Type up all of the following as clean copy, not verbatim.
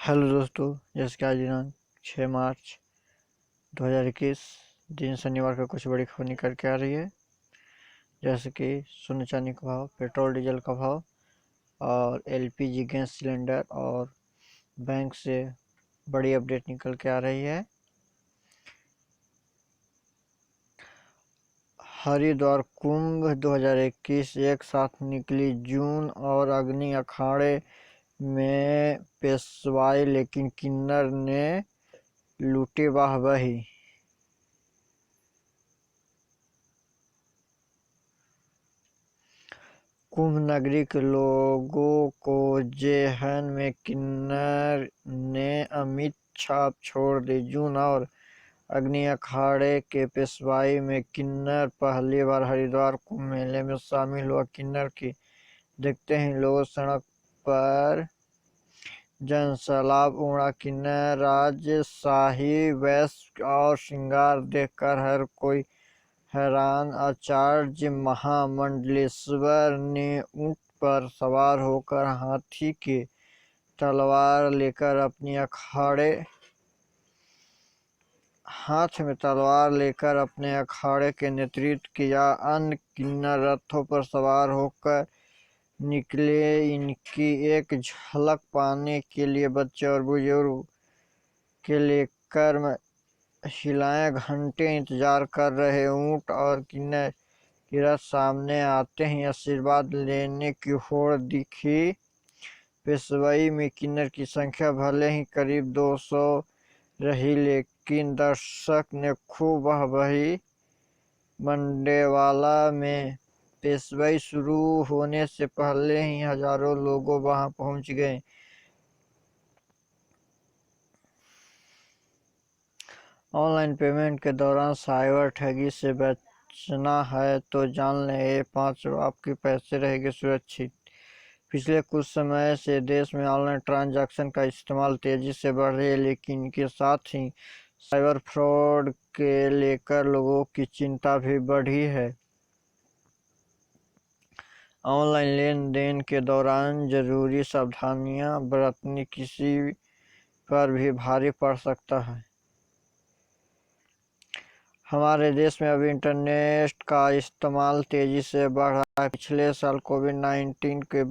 Hello दोस्तों, जैसे कि आज दिनांक 6 मार्च 2021 दिन शनिवार का कुछ बड़ी खबर निकल के आ रही है। जैसे कि सोने चांदी का भाव, पेट्रोल डीजल का भाव और एलपीजी गैस सिलेंडर और बैंक से बड़ी अपडेट निकल के आ रही है। हरिद्वार कुंभ 2021 एक साथ निकली जून और अग्नि अखाड़े में पेशवाई, लेकिन किन्नर ने लूटी वाहवाही। कुंभ नगरी के लोगों को जेहन में किन्नर ने अमिट छाप छोड़ दी। जून और अग्नि अखाड़े के पेशवाई में किन्नर पहली बार हरिद्वार कुंभ मेले में शामिल हुआ। किन्नर की देखते ही लोग सड़क पर जनसैलाब उमड़ा। किन्नर राजशाही वेश और श्रृंगार देखकर हर कोई हैरान। आचार्य महामंडलेश्वर ने ऊंट पर सवार होकर हाथी की तलवार लेकर अपने अखाड़े के नेतृत्व किया। अन्य किन्नर रथों पर सवार होकर निकले। इनकी एक झलक पाने के लिए बच्चे और बुजुर्ग के लेकर महिलाएं घंटे इंतजार कर रहे। ऊंट और किन्नर की रथ सामने आते ही आशीर्वाद लेने की होड़ दिखी। पेशवाई में किन्नर की संख्या भले ही करीब 200 रही, लेकिन दर्शक ने खूब वाहवाही। मंडेवाला में पेशवाई शुरू होने से पहले ही हजारों लोग वहां पहुंच गए। ऑनलाइन पेमेंट के दौरान साइबर ठगी से बचना है तो जान लें, ये 5 आपके पैसे रहेंगे सुरक्षित। पिछले कुछ समय से देश में ऑनलाइन ट्रांजैक्शन का इस्तेमाल तेजी से बढ़ रही है, लेकिन इनके साथ ही साइबर फ्रॉड के लेकर लोगों की चिंता भी बढ़ी है। ऑनलाइन लेन देन के दौरान जरूरी सावधानियां बरतनी किसी पर भी भारी पड़ सकता है। हमारे देश में अभी इंटरनेट का इस्तेमाल तेजी से बढ़ रहा है। पिछले साल कोविड-19 के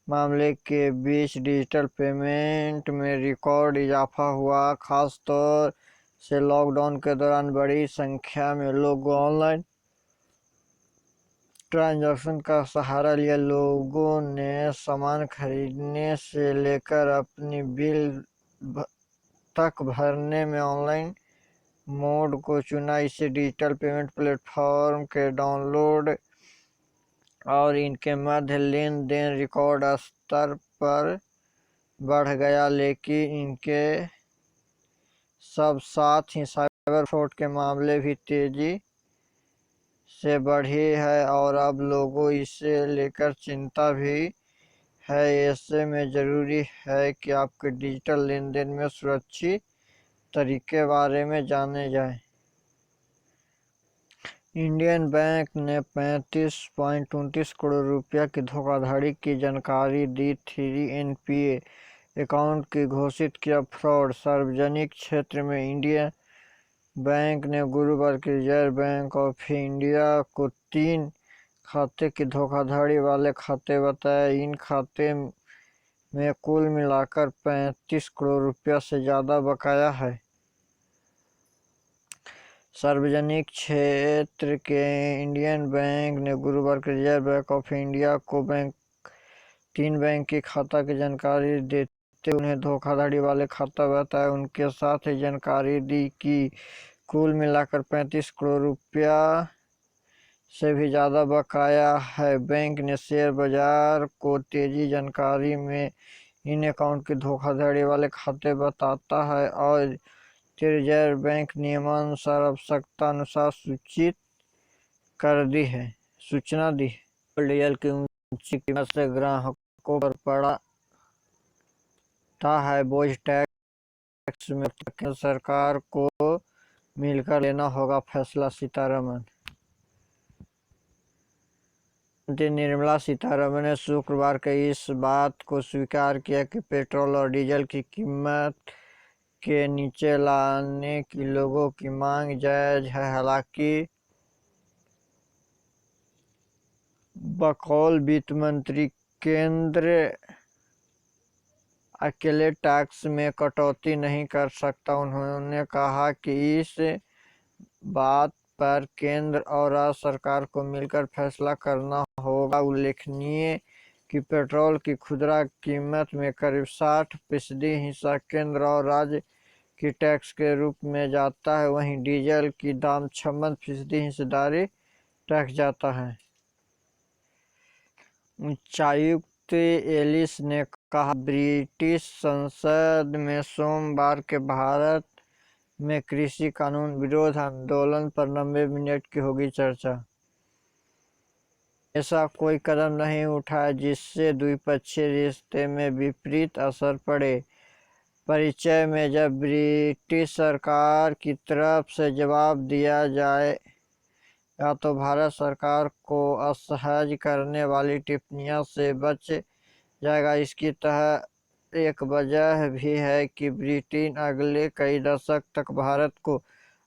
मामले के बीच डिजिटल पेमेंट में रिकॉर्ड इजाफा हुआ। खास तौर से लॉकडाउन के दौरान बड़ी संख्या में लोग ऑनलाइन ट्रांजैक्शन का सहारा लिया। लोगों ने सामान खरीदने से लेकर अपनी बिल तक भरने में ऑनलाइन मोड को चुना। इससे डिजिटल पेमेंट प्लेटफॉर्म के डाउनलोड और इनके मध्य लेन देन रिकॉर्ड स्तर पर बढ़ गया, लेकिन इनके सब साथ ही साइबर फ्रॉड के मामले भी तेजी से बढ़ी है और अब लोगों इसे लेकर चिंता भी है। ऐसे में जरूरी है कि आपके डिजिटल लेन देन में सुरक्षित तरीके बारे में जाने जाए। इंडियन बैंक ने 35.29 करोड़ रुपया की धोखाधड़ी की जानकारी दी। 3 NPA अकाउंट की घोषित किया फ्रॉड। सार्वजनिक क्षेत्र में इंडियन बैंक ने गुरुवार को रिजर्व बैंक ऑफ इंडिया को 3 खाते की धोखाधड़ी वाले खाते बताए। इन खाते में कुल मिलाकर 35 करोड़ रुपया से ज्यादा बकाया है। सार्वजनिक क्षेत्र के इंडियन बैंक ने गुरुवार को रिजर्व बैंक ऑफ इंडिया को 3 बैंक के खाता की जानकारी देते उन्हें धोखाधड़ी वाले खाता बताया। उनके साथ ही जानकारी दी कि कुल मिलाकर 35 करोड़ रुपया से भी ज्यादा बकाया है। बैंक ने शेयर बाजार को तेजी जानकारी में इन अकाउंट की धोखाधड़ी वाले खाते बताता है और रिजर्व बैंक नियमानुसार आवश्यकता अनुसार सूचना दी है। डीजल की ऊंची कीमत से ग्राहकों पर पड़ता है बोझ। टैक्स में केंद्र सरकार को मिलकर लेना होगा फैसला। सीतारमण निर्मला सीतारमण ने शुक्रवार को इस बात को स्वीकार किया कि पेट्रोल और डीजल की कीमत के नीचे लाने की लोगों की मांग जायज है। हालांकि बकौल वित्त मंत्री केंद्र अकेले टैक्स में कटौती नहीं कर सकता। उन्होंने कहा कि इस बात पर केंद्र और राज्य सरकार को मिलकर फैसला करना होगा। उल्लेखनीय कि पेट्रोल की खुदरा कीमत में करीब 60% हिस्सा केंद्र और राज्य की टैक्स के रूप में जाता है, वहीं डीजल की दाम 56% हिस्सेदारी टैक्स जाता है। उच्चायुक्त एलिस ने कहा, ब्रिटिश संसद में सोमवार के भारत में कृषि कानून विरोध आंदोलन पर 90 मिनट की होगी चर्चा। ऐसा कोई कदम नहीं उठाया जिससे द्विपक्षीय रिश्ते में विपरीत असर पड़े। परिचय में जब ब्रिटिश सरकार की तरफ से जवाब दिया जाए या तो भारत सरकार को असहज करने वाली टिप्पणियों से बच जाएगा। इसकी तह एक वजह भी है कि ब्रिटेन अगले कई दशक तक भारत को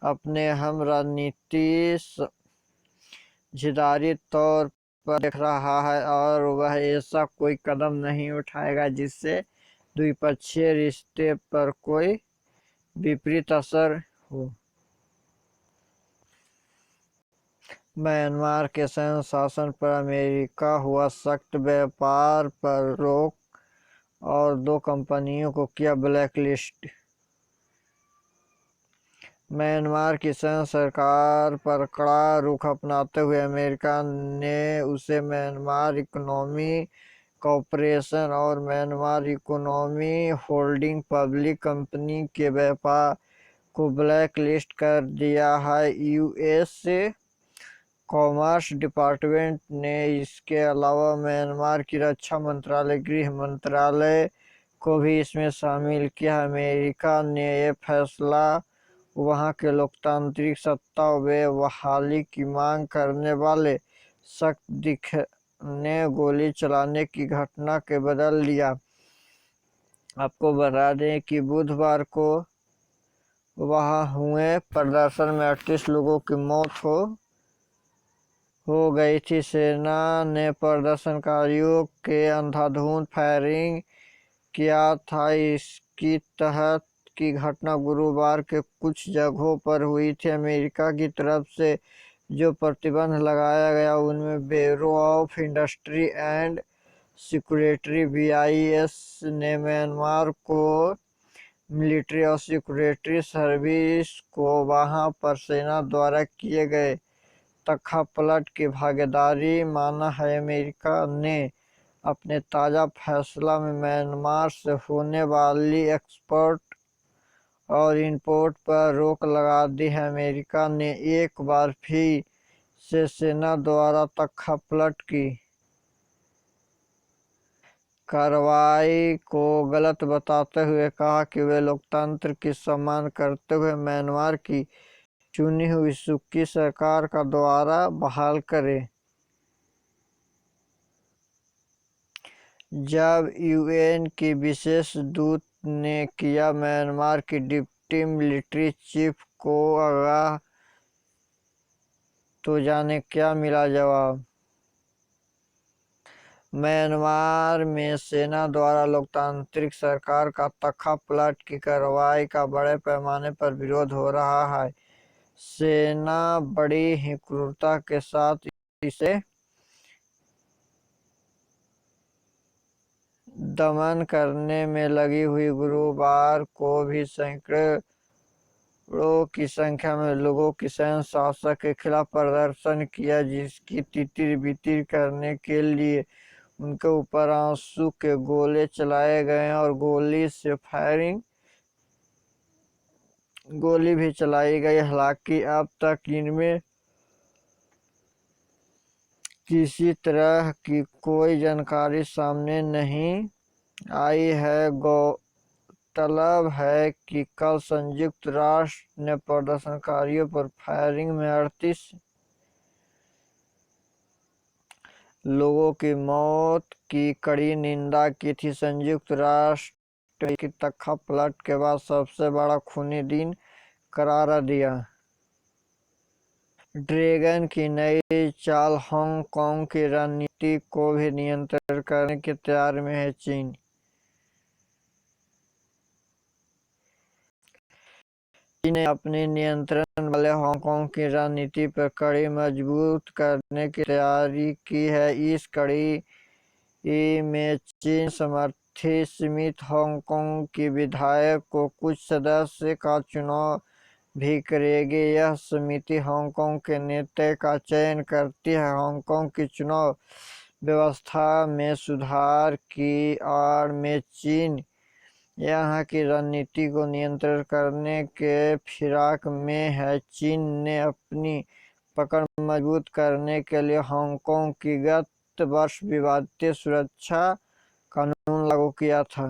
अपने हम राजनीति साझेदारी तौर पर देख रहा है और वह ऐसा कोई कदम नहीं उठाएगा जिससे द्विपक्षीय रिश्ते पर कोई विपरीत असर हो। म्यांमार के सैन्य शासन पर अमेरिका हुआ सख्त, व्यापार पर रोक और 2 कंपनियों को किया ब्लैकलिस्ट। म्यांमार की सैन्य सरकार पर कड़ा रुख अपनाते हुए अमेरिका ने उसे म्यांमार इकोनॉमिक कॉरपोरेशन और Myanmar economic holding public company के व्यापार को ब्लैकलिस्ट कर दिया है। यूएस कॉमर्स डिपार्टमेंट ने इसके अलावा म्यांमार की रक्षा मंत्रालय, गृह मंत्रालय को भी इसमें शामिल किया। अमेरिका ने यह फैसला वहां के लोकतांत्रिक सत्ता व बहाली की मांग करने वाले सख्त दिखने गोली चलाने की घटना के बदल लिया। आपको बता दें कि बुधवार को वहां हुए प्रदर्शन में 38 लोगों की मौत हो गई थी। सेना ने प्रदर्शनकारियों के अंधाधुंध फायरिंग किया था। इसकी तहत की घटना गुरुवार के कुछ जगहों पर हुई थी। अमेरिका की तरफ से जो प्रतिबंध लगाया गया उनमें bureau of industry and security BIS ने म्यांमार को मिलिट्री और सिक्योरिटी सर्विस को वहां पर सेना द्वारा किए गए तख्तापलट की भागीदारी माना है। अमेरिका ने अपने ताज़ा फैसला में म्यांमार से होने वाली एक्सपोर्ट और इंपोर्ट पर रोक लगा दी है। अमेरिका ने एक बार फिर से सेना द्वारा तख्तापलट की कार्रवाई को गलत बताते हुए कहा कि वे लोकतंत्र की सम्मान करते हुए म्यांमार की चुनी हुई सूखी सरकार का दोबारा बहाल करें। जब यूएन की विशेष दूत ने किया म्यांमार की डिप्टी मिलिट्री चीफ को आगाह, तो जाने क्या मिला जवाब। म्यांमार में सेना द्वारा लोकतांत्रिक सरकार का तख्तापलट की कार्रवाई का बड़े पैमाने पर विरोध हो रहा है। सेना बड़ी ही क्रूरता के साथ इसे दमन करने में लगी हुई। गुरुवार को भी सैकड़ों की संख्या में लोगों की सैन्य शासक के खिलाफ प्रदर्शन किया, जिसकी तितिर-बितिर करने के लिए उनके ऊपर आंसू के गोले चलाए गए और गोली भी चलाई गई। हालांकि अब तक इनमें किसी तरह की कोई जानकारी सामने नहीं आई है। गौरतलब है कि कल संयुक्त राष्ट्र ने प्रदर्शनकारियों पर फायरिंग में 38 लोगों की मौत की कड़ी निंदा की थी। संयुक्त राष्ट्र की तख्ता पलट के बाद सबसे बड़ा खूनी दिन करार दिया। ड्रैगन की नई चाल, हांगकांग की रणनीति को भी नियंत्रित करने की तैयारी में है चीन। चीन ने अपने नियंत्रण वाले हांगकांग की रणनीति पर कड़ी मजबूत करने की तैयारी की है। इस कड़ी में चीन समर्थित समिति हांगकांग की विधायक को कुछ सदस्य का चुनाव भी करेगी। यह समिति हांगकांग के नेता का चयन करती है। हांगकांग की चुनाव व्यवस्था में सुधार की आड़ में चीन यहाँ की रणनीति को नियंत्रित करने के फिराक में है। चीन ने अपनी पकड़ मजबूत करने के लिए हांगकांग की गत वर्ष विवादित सुरक्षा कानून लागू किया था।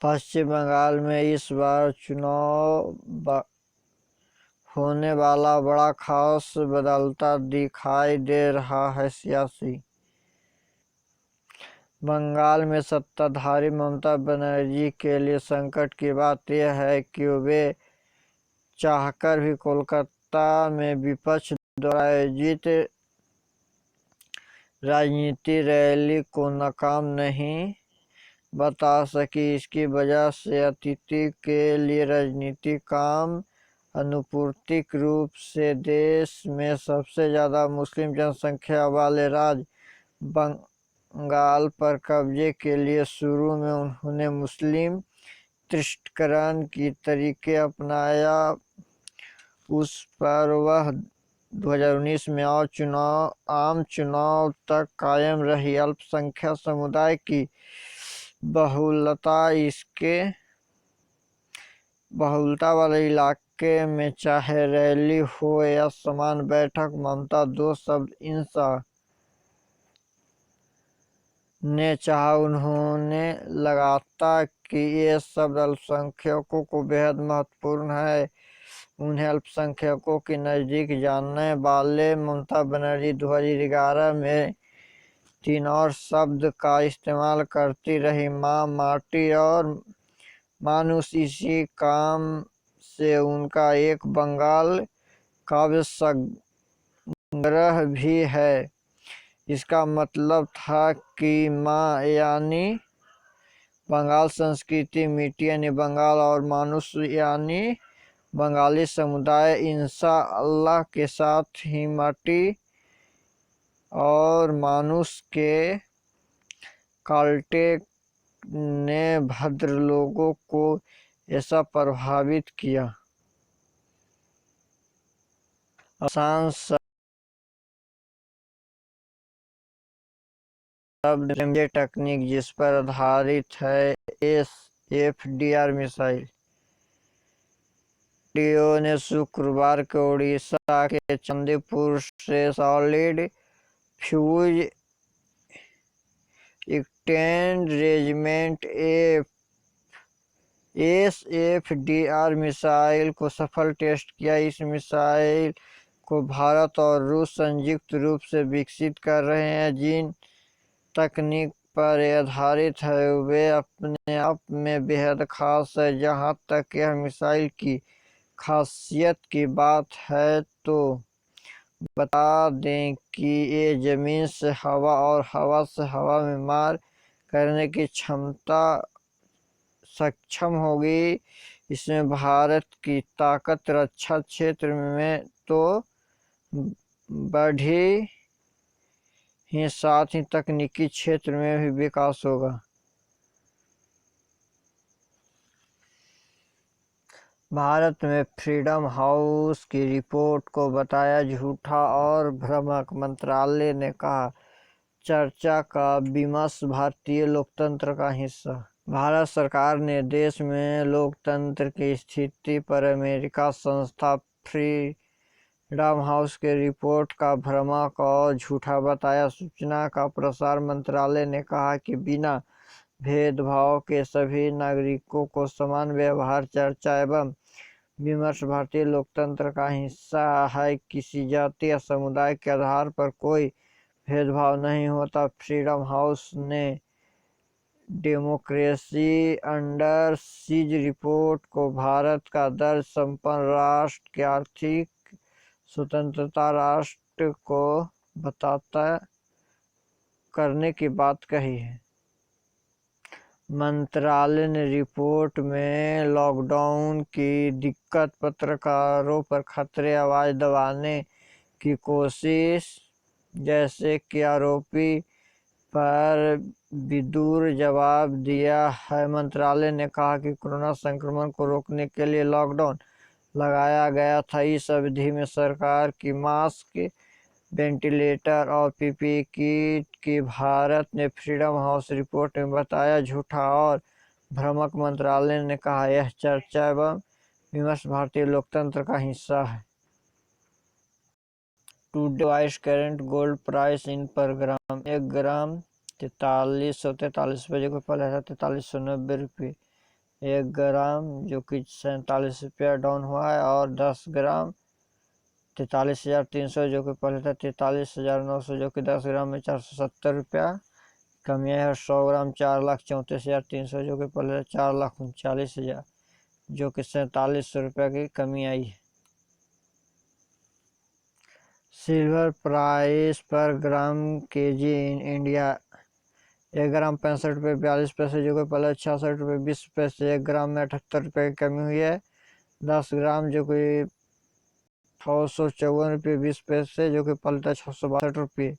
पश्चिम बंगाल में इस बार चुनाव होने वाला बड़ा खास बदलता दिखाई दे रहा है। सियासी बंगाल में सत्ताधारी ममता बनर्जी के लिए संकट की बात यह है कि वे चाहकर भी कोलकाता में विपक्ष द्वारा आयोजित राजनीतिक रैली को नाकाम नहीं बता सकी। इसकी वजह से अतिथि के लिए राजनीतिक काम अनुपूर्तिक रूप से देश में सबसे ज़्यादा मुस्लिम जनसंख्या वाले राज्य बंगाल पर कब्जे के लिए शुरू में उन्होंने मुस्लिम तुष्टीकरण की तरीके अपनाया। उस पर वह 2019 में आम चुनाव तक कायम रही। अल्पसंख्यक समुदाय की बहुलता वाले इलाके में चाहे रैली हो या समान बैठक, ममता दो शब्द हिंसा ने चाहा। उन्होंने लगाता कि ये शब्द अल्पसंख्यकों को बेहद महत्वपूर्ण है। उन्हें अल्पसंख्यकों के नज़दीक जानने वाले ममता बनर्जी 2011 में 3 और शब्द का इस्तेमाल करती रही, माँ, माटी और मानुष। इसी काम से उनका एक बंगाल काव्य संग्रह भी है। इसका मतलब था कि माँ यानी बंगाल संस्कृति, मिट्टी यानी बंगाल और मानुष यानी बंगाली समुदाय। इंशाअल्लाह के साथ ही माटी और मानुष के काल्टे ने भद्र लोगों को ऐसा प्रभावित किया। आसान शब्द टेक्निक जिस पर आधारित है एफडीआर मिसाइल। डीओ ने शुक्रवार को उड़ीसा के चंदीपुर से solid fuse extend regiment SFDR missile को सफल टेस्ट किया। इस मिसाइल को भारत और रूस संयुक्त रूप से विकसित कर रहे हैं। जिन तकनीक पर आधारित है वे अपने आप में बेहद खास है। जहां तक यह मिसाइल की खासियत की बात है तो बता दें कि ये जमीन से हवा और हवा से हवा में मार करने की सक्षम होगी। इसमें भारत की ताकत रक्षा क्षेत्र में तो बढ़ी ही साथ ही तकनीकी क्षेत्र में भी विकास होगा। भारत में फ्रीडम हाउस की रिपोर्ट को बताया झूठा और भ्रामक। मंत्रालय ने कहा, चर्चा का विमर्श भारतीय लोकतंत्र का हिस्सा। भारत सरकार ने देश में लोकतंत्र की स्थिति पर अमेरिका संस्था फ्रीडम हाउस की रिपोर्ट का भ्रामक और झूठा बताया। सूचना का प्रसार मंत्रालय ने कहा कि बिना भेदभाव के सभी नागरिकों को समान व्यवहार, चर्चा एवं विमर्श भारतीय लोकतंत्र का हिस्सा है। किसी जाति या समुदाय के आधार पर कोई भेदभाव नहीं होता। फ्रीडम हाउस ने डेमोक्रेसी अंडर सीज रिपोर्ट को भारत का दर्ज संपन्न राष्ट्र के आर्थिक स्वतंत्रता राष्ट्र को बताता करने की बात कही है। मंत्रालय ने रिपोर्ट में लॉकडाउन की दिक्कत, पत्रकारों पर खतरे, आवाज दबाने की कोशिश जैसे कि आरोपी पर विदुर जवाब दिया है। मंत्रालय ने कहा कि कोरोना संक्रमण को रोकने के लिए लॉकडाउन लगाया गया था। इस अवधि में सरकार की मास्क, वेंटिलेटर और पीपीई किट की भारत ने फ्रीडम हाउस रिपोर्ट में बताया झूठा और भ्रामक। मंत्रालय ने कहा यह चर्चा एवं विमर्श भारतीय लोकतंत्र का हिस्सा है। Today vice current gold price in पर ग्राम। 1 ग्राम 4343 रुपये, जो कि पहले था 4390 रुपये 1 ग्राम, जो कि 47 रुपया डाउन हुआ है। और 10 ग्राम 43,300, जो कि पहले था 43,900, जो कि 10 ग्राम में 470 रुपया कमी है। और 100 ग्राम 4,34,300, जो कि पहले था 4,39,000, जो कि 4700 रुपया की कमी आई है। सिल्वर प्राइस पर ग्राम केजी इन इंडिया। 1 ग्राम 65 रुपये 42 पैसे, जो कि पहले 66 रुपये 20 पैसे 1 ग्राम में 78 रुपये की कमी हुई है। 10 ग्राम जो कि 654 रुपये 20 पैसे, जो कि पहले था 662 रुपये,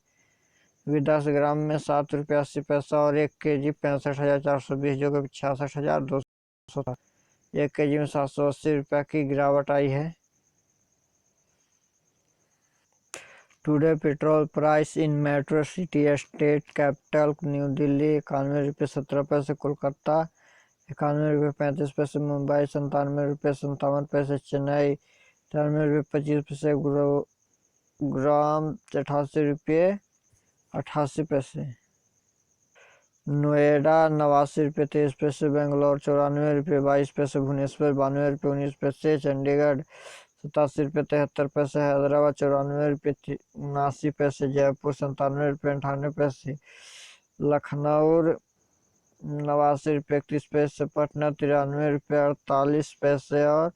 10 ग्राम में 7 रुपये 80 पैसा। और 1 केजी 65,420, जो कि 66,200 था। 1 केजी में 780 रुपये की गिरावट आई है। Today petrol price in metro city state capital new Delhi 91 रुपये 17 पैसे, कोलकाता 91 रुपये 35 पैसे, मुंबई 97 रुपये 57 पैसे, चेन्नई 93 रुपये 25 पैसे, गुरुग्राम 88 रुपये 88 पैसे, नोएडा 89 रुपये 23 पैसे, बेंगलोर 94 रुपये 22 पैसे, भुवनेश्वर 92 रुपये 19 पैसे, चंडीगढ़ 87 रुपये 73 पैसे, हैदराबाद 94 रुपये 79 पैसे, जयपुर 97 रुपये 98 पैसे, लखनऊ 89 रुपये 31 पैसे, पटना 93 रुपये 48 पैसे और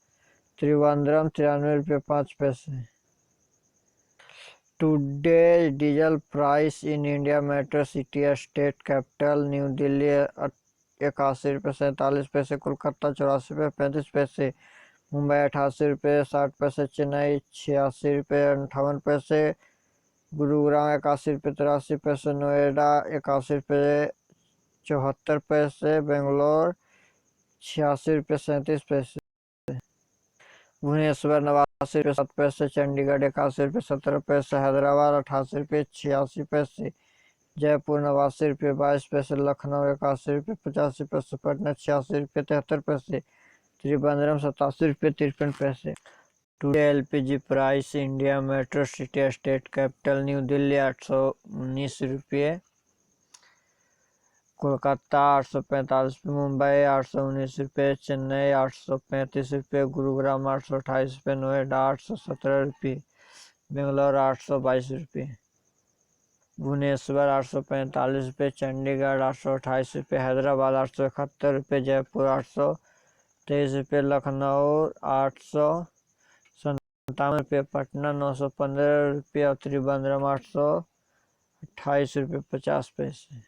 त्रिवेंद्रम 93 रुपये 5 पैसे। Today diesel price in India metro city state capital new Delhi 81 रुपये 47 पैसे, कोलकाता 84 रुपये 35 पैसे, मुंबई 88 रुपये 60 पैसे, चेन्नई 86 रुपये 58 पैसे, गुरुग्राम 81 रुपये 83 पैसे, नोएडा 81 रुपये 74 पैसे, बेंगलोर 86 रुपये 37 पैसे, भुवनेश्वर 89 रुपये 7 पैसे, चंडीगढ़ 81 रुपये 17 पैसे, हैदराबाद 88 रुपये 86 पैसे, जयपुर 89 रुपये 22 पैसे, लखनऊ 81 रुपये 85 पैसे, पटना 86 रुपये 73 पैसे, त्रिवेंद्रम 87 रुपये 53 पैसे। Today LPG price India metro city state capital new Delhi 819 रुपये, कोलकाता 845 रुपये, मुंबई 819 रुपये, चेन्नई 835 रुपये, गुरुग्राम 828 रुपये, नोएडा 817 रुपये, बेंगलोर 822 रुपये, भुवनेश्वर 845 रुपये, चंडीगढ़ 828 रुपये, हैदराबाद 871 रुपये, जयपुर 823 रुपये, लखनऊ 857 रुपये, पटना 915 रुपये और त्रिवेंद्रम 828 रुपये 50 पैसे।